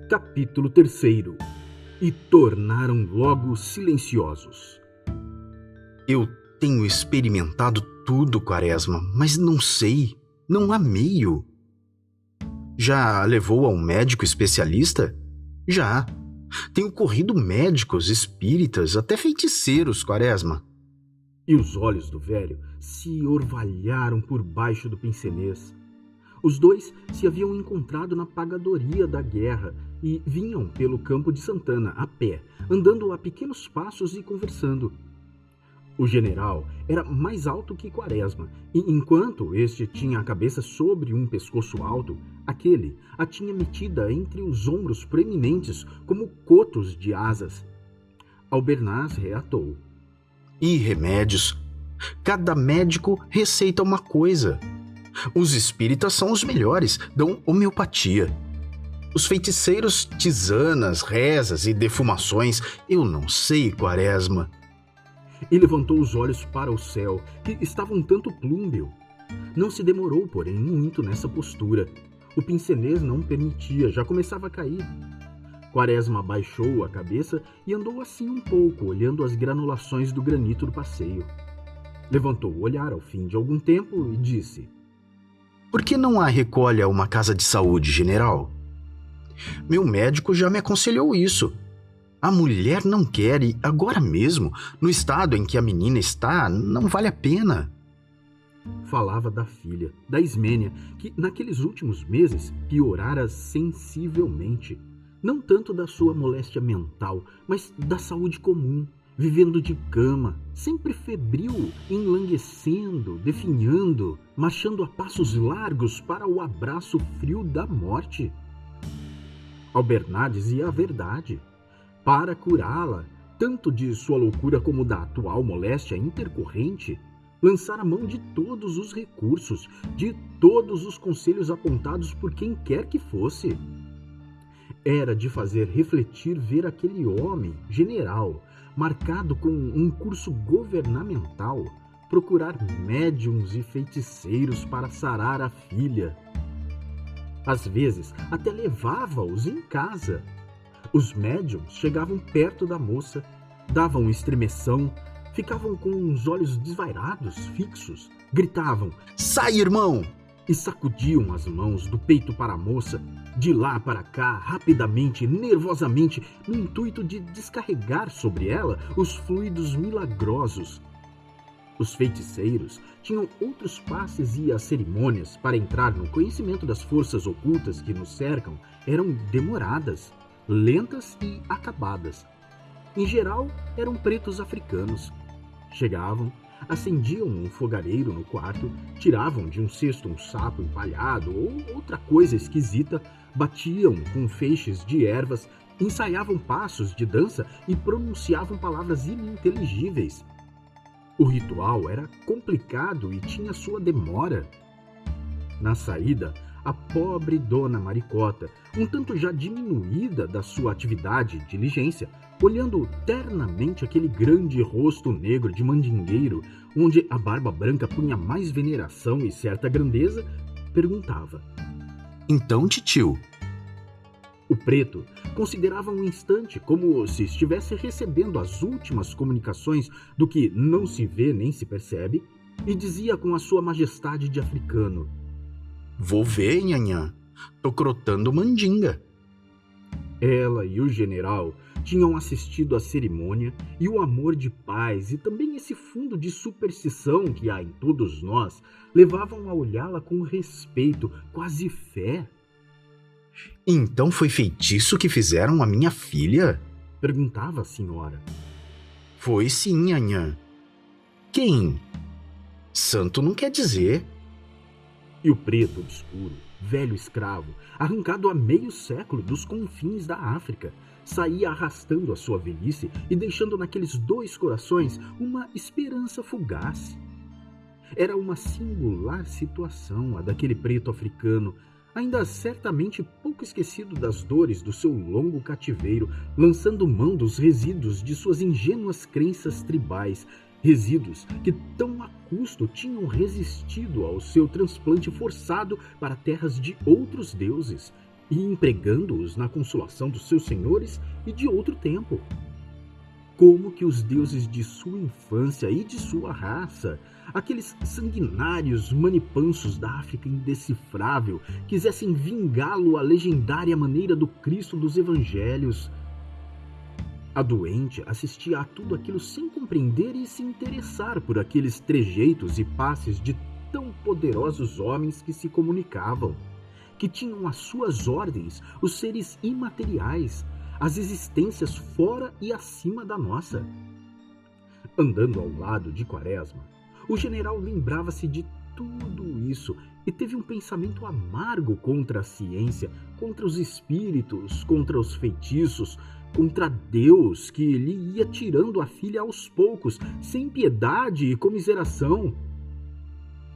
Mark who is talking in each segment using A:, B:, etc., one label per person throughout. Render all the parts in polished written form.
A: Capítulo 3. E tornaram logo silenciosos.
B: Eu tenho experimentado tudo, Quaresma, mas não sei, não há meio. Já levou a um médico especialista? Já. Tenho corrido médicos, espíritas, até feiticeiros, Quaresma.
A: E os olhos do velho se orvalharam por baixo do pince-nez. Os dois se haviam encontrado na pagadoria da guerra e vinham pelo campo de Santana, a pé, andando a pequenos passos e conversando. O general era mais alto que Quaresma, e enquanto este tinha a cabeça sobre um pescoço alto, aquele a tinha metida entre os ombros proeminentes como cotos de asas. Albernaz reatou.
B: E remédios? Cada médico receita uma coisa. Os espíritas são os melhores, dão homeopatia. Os feiticeiros, tisanas, rezas e defumações. Eu não sei, Quaresma.
A: E levantou os olhos para o céu, que estava um tanto plúmbeo. Não se demorou, porém, muito nessa postura. O pince-nez não permitia, já começava a cair. Quaresma abaixou a cabeça e andou assim um pouco, olhando as granulações do granito do passeio. Levantou o olhar ao fim de algum tempo e disse:
B: Por que não a recolhe a uma casa de saúde, general? Meu médico já me aconselhou isso. A mulher não quer e, agora mesmo, no estado em que a menina está, não vale a pena.
A: Falava da filha, da Ismênia, que naqueles últimos meses piorara sensivelmente. Não tanto da sua moléstia mental, mas da saúde comum, vivendo de cama, sempre febril, enlanguecendo, definhando, marchando a passos largos para o abraço frio da morte. Albernaz dizia a verdade. Para curá-la, tanto de sua loucura como da atual moléstia intercorrente, lançara mão de todos os recursos, de todos os conselhos apontados por quem quer que fosse. Era de fazer refletir ver aquele homem, general, marcado com um curso governamental, procurar médiums e feiticeiros para sarar a filha. Às vezes, até levava-os em casa. Os médiums chegavam perto da moça, davam estremeção, ficavam com os olhos desvairados, fixos, gritavam:
B: Sai, irmão!
A: E sacudiam as mãos do peito para a moça, de lá para cá, rapidamente, nervosamente, no intuito de descarregar sobre ela os fluidos milagrosos. Os feiticeiros tinham outros passes e as cerimônias para entrar no conhecimento das forças ocultas que nos cercam eram demoradas, lentas e acabadas. Em geral, eram pretos africanos. Chegavam, acendiam um fogareiro no quarto, tiravam de um cesto um sapo empalhado ou outra coisa esquisita, batiam com feixes de ervas, ensaiavam passos de dança e pronunciavam palavras ininteligíveis. O ritual era complicado e tinha sua demora. Na saída, a pobre dona Maricota, um tanto já diminuída da sua atividade e diligência, olhando ternamente aquele grande rosto negro de mandingueiro, onde a barba branca punha mais veneração e certa grandeza, perguntava:
B: Então, titio?
A: O preto considerava um instante como se estivesse recebendo as últimas comunicações do que não se vê nem se percebe e dizia com a sua majestade de africano:
B: Vou ver, nhanhã. Tô crotando mandinga.
A: Ela e o general tinham assistido à cerimônia e o amor de paz e também esse fundo de superstição que há em todos nós levavam a olhá-la com respeito, quase fé.
B: Então foi feitiço que fizeram a minha filha?
A: Perguntava a senhora.
B: Foi sim, nhanhã. Quem? Santo não quer dizer.
A: E o preto obscuro, velho escravo, arrancado há meio século dos confins da África, saía arrastando a sua velhice e deixando naqueles dois corações uma esperança fugaz. Era uma singular situação a daquele preto africano, ainda certamente pouco esquecido das dores do seu longo cativeiro, lançando mão dos resíduos de suas ingênuas crenças tribais, resíduos que tão a custo tinham resistido ao seu transplante forçado para terras de outros deuses, e empregando-os na consolação dos seus senhores e de outro tempo. Como que os deuses de sua infância e de sua raça, aqueles sanguinários manipansos da África indecifrável, quisessem vingá-lo à legendária maneira do Cristo dos Evangelhos. A doente assistia a tudo aquilo sem compreender e se interessar por aqueles trejeitos e passes de tão poderosos homens que se comunicavam, que tinham às suas ordens os seres imateriais, as existências fora e acima da nossa. Andando ao lado de Quaresma, o general lembrava-se de tudo isso e teve um pensamento amargo contra a ciência, contra os espíritos, contra os feitiços, contra Deus, que lhe ia tirando a filha aos poucos, sem piedade e comiseração.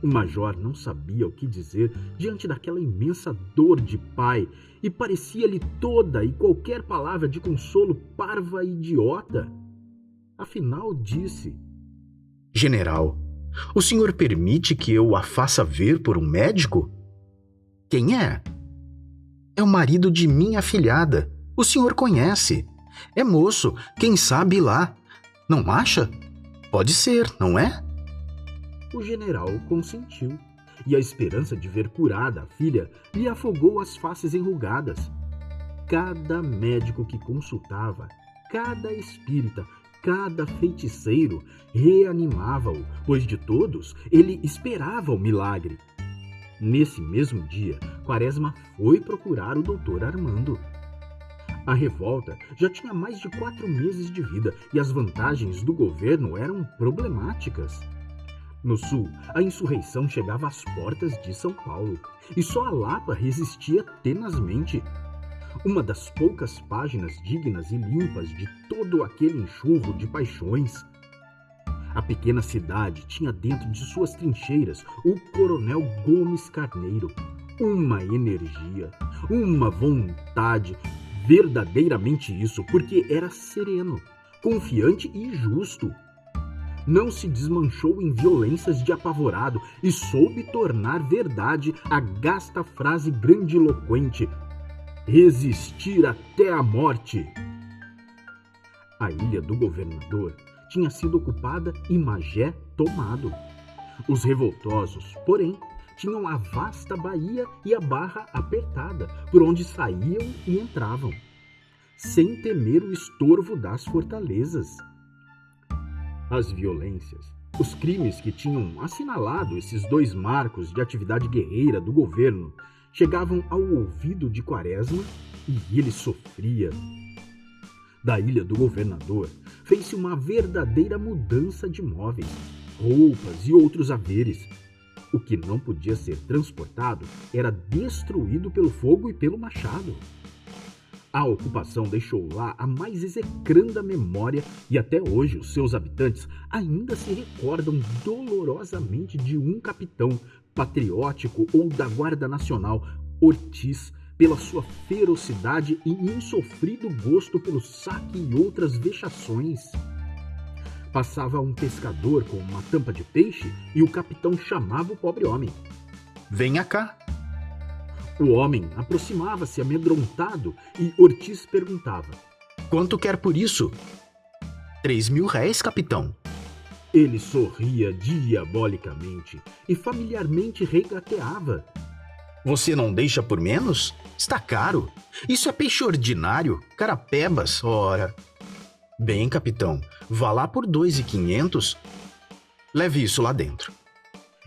A: O major não sabia o que dizer diante daquela imensa dor de pai e parecia-lhe toda e qualquer palavra de consolo parva e idiota. Afinal, disse:
B: General, o senhor permite que eu a faça ver por um médico? Quem é? É o marido de minha afilhada. O senhor conhece. É moço, quem sabe ir lá. Não acha? Pode ser, não é?
A: O general consentiu, e a esperança de ver curada a filha lhe afogou as faces enrugadas. Cada médico que consultava, cada espírita, cada feiticeiro reanimava-o, pois de todos ele esperava o milagre. Nesse mesmo dia, Quaresma foi procurar o doutor Armando. A revolta já tinha mais de 4 meses de vida e as vantagens do governo eram problemáticas. No sul, a insurreição chegava às portas de São Paulo e só a Lapa resistia tenazmente. Uma das poucas páginas dignas e limpas de todo aquele enxurro de paixões. A pequena cidade tinha dentro de suas trincheiras o coronel Gomes Carneiro. Uma energia, uma vontade, verdadeiramente isso, porque era sereno, confiante e justo. Não se desmanchou em violências de apavorado e soube tornar verdade a gasta frase grandiloquente: resistir até a morte. A ilha do governador tinha sido ocupada e Magé tomado. Os revoltosos, porém, tinham a vasta baía e a barra apertada, por onde saíam e entravam, sem temer o estorvo das fortalezas. As violências, os crimes que tinham assinalado esses 2 marcos de atividade guerreira do governo chegavam ao ouvido de Quaresma e ele sofria. Da ilha do governador fez-se uma verdadeira mudança de móveis, roupas e outros haveres. O que não podia ser transportado era destruído pelo fogo e pelo machado. A ocupação deixou lá a mais execranda memória e até hoje os seus habitantes ainda se recordam dolorosamente de um capitão patriótico ou da Guarda Nacional, Ortiz, pela sua ferocidade e insofrido gosto pelo saque e outras vexações. Passava um pescador com uma tampa de peixe e o capitão chamava o pobre homem.
B: Venha cá.
A: O homem aproximava-se amedrontado e Ortiz perguntava:
B: Quanto quer por isso? 3.000 réis, capitão.
A: Ele sorria diabolicamente e familiarmente regateava:
B: Você não deixa por menos? Está caro. Isso é peixe ordinário, carapebas, ora. Bem, capitão, vá lá por 2.500. Leve isso lá dentro.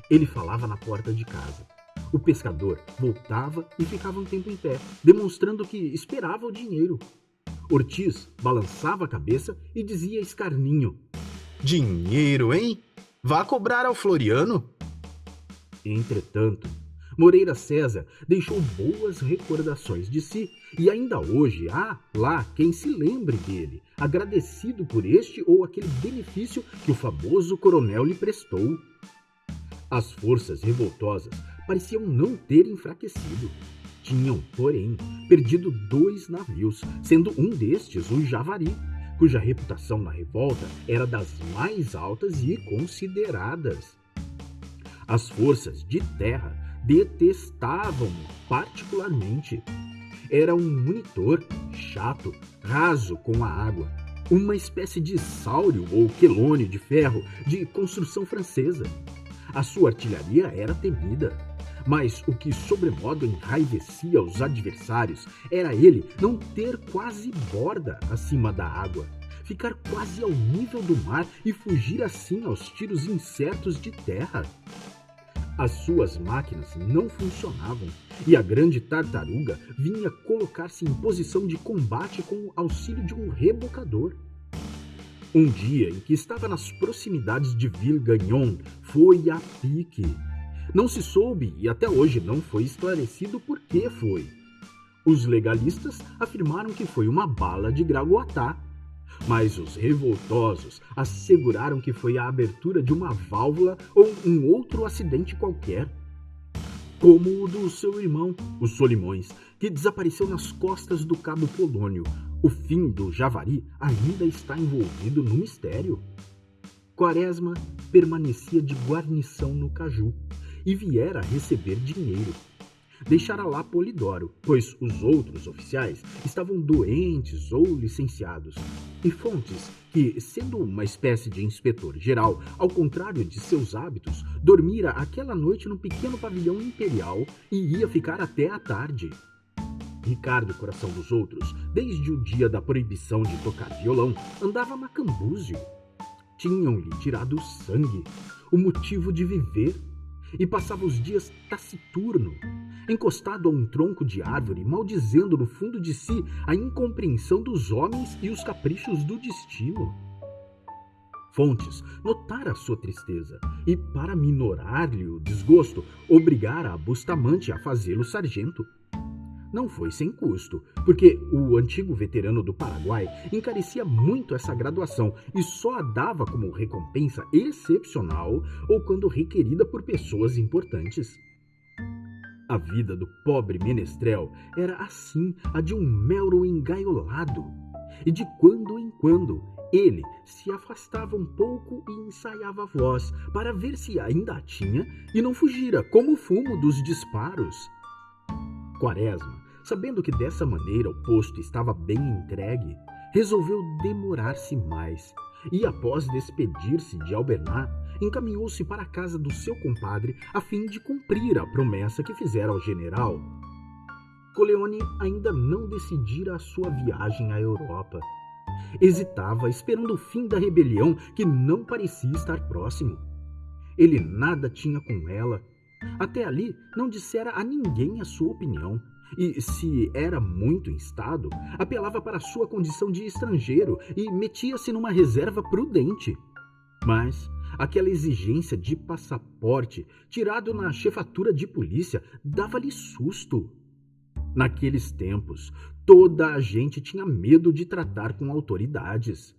A: Ele falava na porta de casa. O pescador voltava e ficava um tempo em pé, demonstrando que esperava o dinheiro. Ortiz balançava a cabeça e dizia escarninho:
B: Dinheiro, hein? Vá cobrar ao Floriano.
A: Entretanto, Moreira César deixou boas recordações de si e ainda hoje há lá quem se lembre dele, agradecido por este ou aquele benefício que o famoso coronel lhe prestou. As forças revoltosas pareciam não ter enfraquecido. Tinham, porém, perdido 2 navios, sendo um destes o Javari, cuja reputação na revolta era das mais altas e consideradas. As forças de terra detestavam-no particularmente. era um monitor chato, raso com a água. Uma espécie de sáurio ou quelônio de ferro de construção francesa. A sua artilharia era temida, mas o que sobremodo enraivecia os adversários era ele não ter quase borda acima da água, ficar quase ao nível do mar e fugir assim aos tiros incertos de terra. As suas máquinas não funcionavam e a grande tartaruga vinha colocar-se em posição de combate com o auxílio de um rebocador. Um dia em que estava nas proximidades de Ville-Gagnon, foi a pique. Não se soube e até hoje não foi esclarecido por que foi. Os legalistas afirmaram que foi uma bala de gragoatá, mas os revoltosos asseguraram que foi a abertura de uma válvula ou um outro acidente qualquer, como o do seu irmão, o Solimões, que desapareceu nas costas do Cabo Polônio. O fim do Javari ainda está envolvido no mistério. Quaresma permanecia de guarnição no Caju e viera receber dinheiro. Deixara lá Polidoro, pois os outros oficiais estavam doentes ou licenciados. E Fontes, que, sendo uma espécie de inspetor-geral, ao contrário de seus hábitos, dormira aquela noite no pequeno pavilhão imperial e ia ficar até à tarde. Ricardo Coração dos Outros, desde o dia da proibição de tocar violão, andava macambúzio. Tinham-lhe tirado o sangue, o motivo de viver, e passava os dias taciturno, encostado a um tronco de árvore, maldizendo no fundo de si a incompreensão dos homens e os caprichos do destino. Fontes notara sua tristeza e, para minorar-lhe o desgosto, obrigara a Bustamante a fazê-lo sargento. Não foi sem custo, porque o antigo veterano do Paraguai encarecia muito essa graduação e só a dava como recompensa excepcional ou quando requerida por pessoas importantes. A vida do pobre menestrel era assim a de um mero engaiolado, e de quando em quando ele se afastava um pouco e ensaiava a voz para ver se ainda a tinha e não fugira como o fumo dos disparos. Quaresma, sabendo que dessa maneira o posto estava bem entregue, resolveu demorar-se mais e, após despedir-se de Albernaz, encaminhou-se para a casa do seu compadre a fim de cumprir a promessa que fizera ao general. Coleoni ainda não decidira a sua viagem à Europa. Hesitava, esperando o fim da rebelião que não parecia estar próximo. Ele nada tinha com ela. Até ali não dissera a ninguém a sua opinião, e, se era muito instado, apelava para sua condição de estrangeiro e metia-se numa reserva prudente. Mas aquela exigência de passaporte, tirado na chefatura de polícia, dava-lhe susto. Naqueles tempos, toda a gente tinha medo de tratar com autoridades.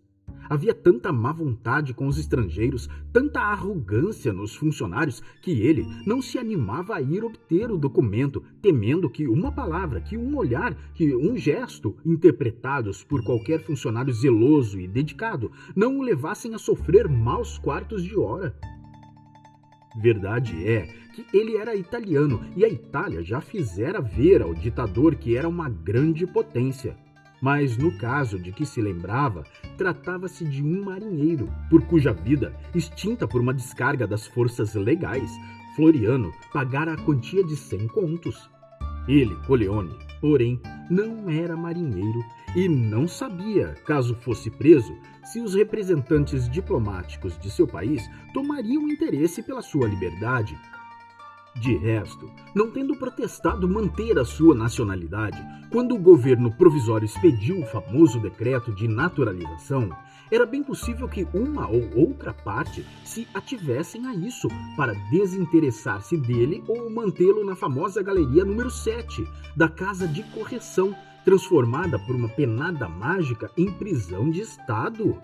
A: Havia tanta má vontade com os estrangeiros, tanta arrogância nos funcionários, que ele não se animava a ir obter o documento, temendo que uma palavra, que um olhar, que um gesto, interpretados por qualquer funcionário zeloso e dedicado, não o levassem a sofrer maus quartos de hora. Verdade é que ele era italiano e a Itália já fizera ver ao ditador que era uma grande potência. Mas no caso de que se lembrava, tratava-se de um marinheiro, por cuja vida, extinta por uma descarga das forças legais, Floriano pagara a quantia de 100 contos. Ele, Coleoni, porém, não era marinheiro e não sabia, caso fosse preso, se os representantes diplomáticos de seu país tomariam interesse pela sua liberdade. De resto, não tendo protestado manter a sua nacionalidade, quando o governo provisório expediu o famoso decreto de naturalização, era bem possível que uma ou outra parte se ativessem a isso para desinteressar-se dele ou mantê-lo na famosa galeria número 7 da Casa de Correção, transformada por uma penada mágica em prisão de Estado.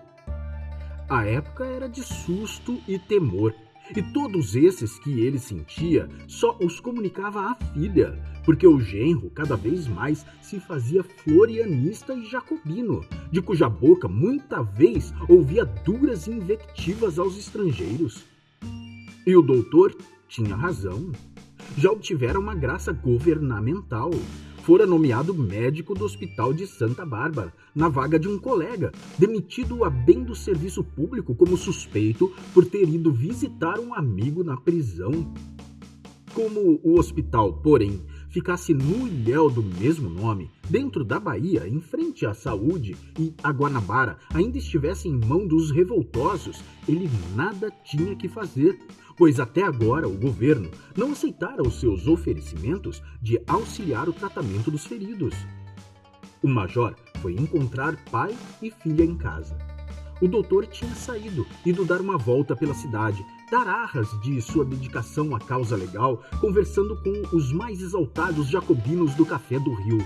A: A época era de susto e temor. E todos esses que ele sentia só os comunicava à filha, porque o genro cada vez mais se fazia florianista e jacobino, de cuja boca muita vez ouvia duras invectivas aos estrangeiros. E o doutor tinha razão. Já obtivera uma graça governamental. fora nomeado médico do Hospital de Santa Bárbara, na vaga de um colega, demitido a bem do serviço público como suspeito por ter ido visitar um amigo na prisão. Como o hospital, porém, ficasse no ilhéu do mesmo nome, dentro da Bahia, em frente à Saúde, e a Guanabara ainda estivesse em mão dos revoltosos, ele nada tinha que fazer, pois até agora o governo não aceitara os seus oferecimentos de auxiliar o tratamento dos feridos. O major foi encontrar pai e filha em casa. O doutor tinha saído, ido dar uma volta pela cidade, dar arras de sua dedicação à causa legal, conversando com os mais exaltados jacobinos do Café do Rio,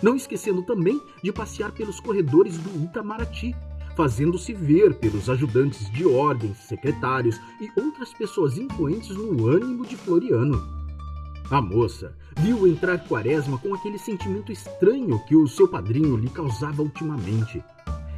A: não esquecendo também de passear pelos corredores do Itamaraty, fazendo-se ver pelos ajudantes de ordens, secretários e outras pessoas influentes no ânimo de Floriano. A moça viu entrar Quaresma com aquele sentimento estranho que o seu padrinho lhe causava ultimamente.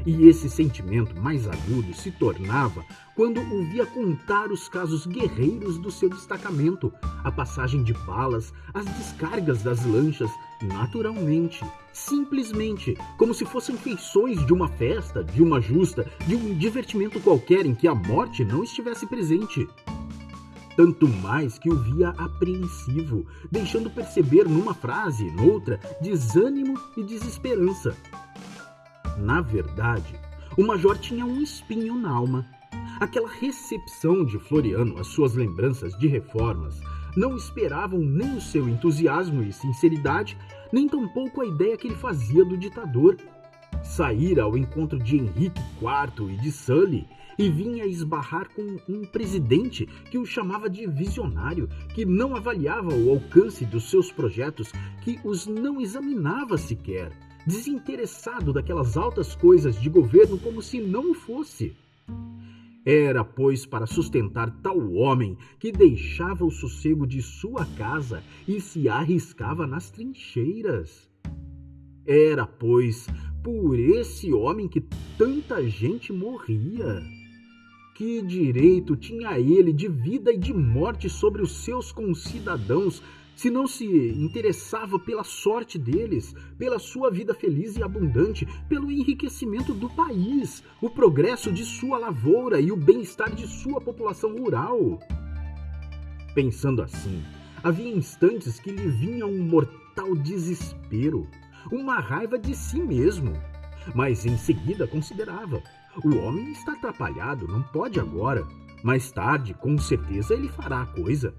A: E esse sentimento mais agudo se tornava quando o via contar os casos guerreiros do seu destacamento, a passagem de balas, as descargas das lanchas, naturalmente, simplesmente, como se fossem feições de uma festa, de uma justa, de um divertimento qualquer em que a morte não estivesse presente. Tanto mais que o via apreensivo, deixando perceber numa frase, noutra, desânimo e desesperança. Na verdade, o major tinha um espinho na alma. Aquela recepção de Floriano às suas lembranças de reformas não esperavam nem o seu entusiasmo e sinceridade, nem tampouco a ideia que ele fazia do ditador. Saíra ao encontro de Henrique IV e de Sully e vinha esbarrar com um presidente que o chamava de visionário, que não avaliava o alcance dos seus projetos, que os não examinava sequer, desinteressado daquelas altas coisas de governo como se não o fosse. Era, pois, para sustentar tal homem que deixava o sossego de sua casa e se arriscava nas trincheiras. Era, pois, por esse homem que tanta gente morria. Que direito tinha ele de vida e de morte sobre os seus concidadãos, se não se interessava pela sorte deles, pela sua vida feliz e abundante, pelo enriquecimento do país, o progresso de sua lavoura e o bem-estar de sua população rural? Pensando assim, havia instantes que lhe vinha um mortal desespero, uma raiva de si mesmo. Mas em seguida considerava: o homem está atrapalhado, não pode agora. Mais tarde, com certeza, ele fará a coisa.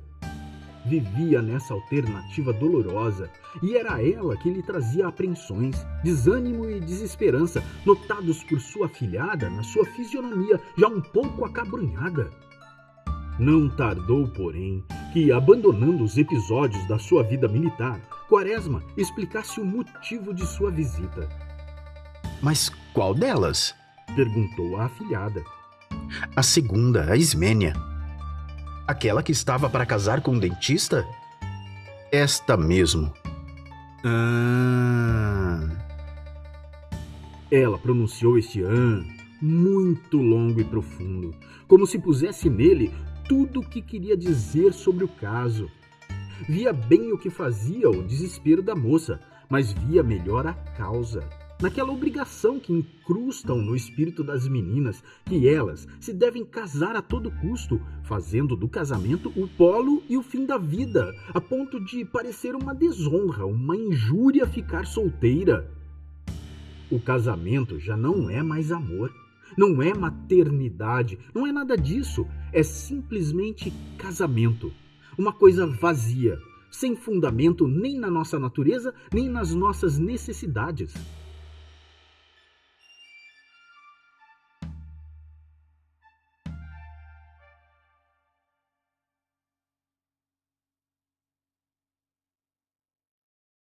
A: Vivia nessa alternativa dolorosa, e era ela que lhe trazia apreensões, desânimo e desesperança, notados por sua afilhada na sua fisionomia já um pouco acabrunhada. Não tardou, porém, que, abandonando os episódios da sua vida militar, Quaresma explicasse o motivo de sua visita.
B: Mas qual delas?
A: Perguntou a afilhada.
B: A segunda, a Ismênia. Aquela que estava para casar com um dentista? Esta mesmo.
A: Ela pronunciou este muito longo e profundo, como se pusesse nele tudo o que queria dizer sobre o caso. Via bem o que fazia o desespero da moça, mas via melhor a causa, naquela obrigação que incrustam no espírito das meninas, que elas se devem casar a todo custo, fazendo do casamento o polo e o fim da vida, a ponto de parecer uma desonra, uma injúria ficar solteira. O casamento já não é mais amor, não é maternidade, não é nada disso, é simplesmente casamento, uma coisa vazia, sem fundamento nem na nossa natureza, nem nas nossas necessidades.